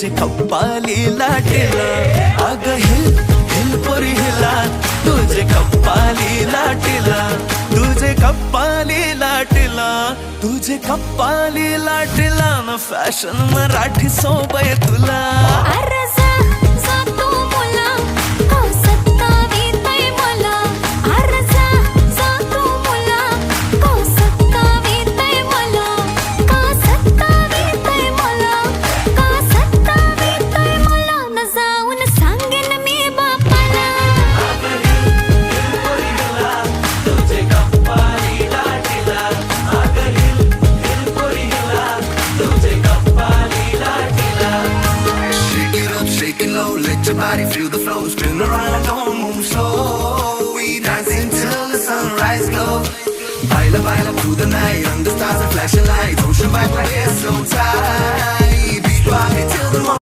तुझे कप्पाली लाटेला अग हिल हिल पोरी हिला तुझे कप्पाली लाटेला तुझे कप्पाली लाटेला तुझे कप्पाली लाटेला ना फॅशन मराठी सोबय तुला अरे जा जा तू मुला का सत्तावीतय मला अरे जा जा तू मुला का सत्तावीतय मला का सत्तावीतय मला का सत्तावीतय मला न जाऊन सांगेन मी बापाला तुझे कप्पाली लाटेला अग हिल हिल पोरी हिला तुझे कप्पाली लाटेला Shake it up, shake it low, let your body feel the flow. Spin around, don't move slow. We dancing till the sunrise glow. Baila, baila through the night, under stars and flashing lights. Ocean vibe right here so tight. Beat rock it till the morning.